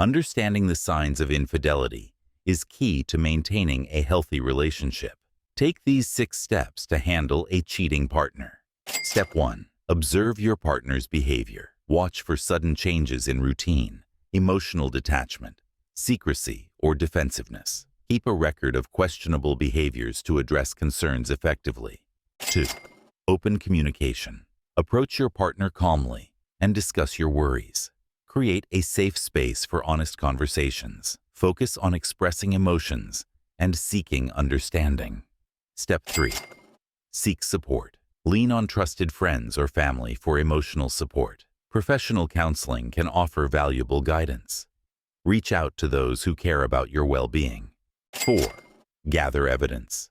Understanding the signs of infidelity is key to maintaining a healthy relationship. Take these 6 steps to handle a cheating partner. Step 1. Observe your partner's behavior. Watch for sudden changes in routine, emotional detachment, secrecy, or defensiveness. Keep a record of questionable behaviors to address concerns effectively. 2. Open communication. Approach your partner calmly and discuss your worries. Create a safe space for honest conversations. Focus on expressing emotions and seeking understanding. Step 3. Seek support. Lean on trusted friends or family for emotional support. Professional counseling can offer valuable guidance. Reach out to those who care about your well-being. 4. Gather evidence.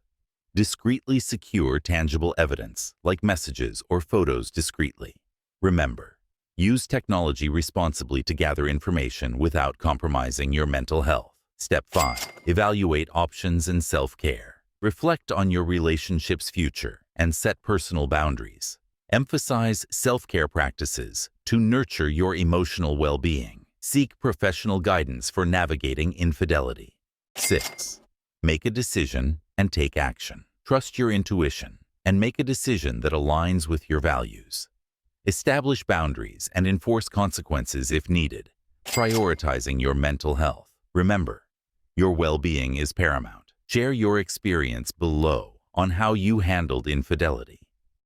Discreetly secure tangible evidence, like messages or photos discreetly. Remember, use technology responsibly to gather information without compromising your mental health. Step 5. Evaluate options and self-care. Reflect on your relationship's future and set personal boundaries. Emphasize self-care practices to nurture your emotional well-being. Seek professional guidance for navigating infidelity. 6. Make a decision and take action. Trust your intuition and make a decision that aligns with your values. Establish boundaries and enforce consequences if needed, prioritizing your mental health. Remember, your well-being is paramount. Share your experience below on how you handled infidelity.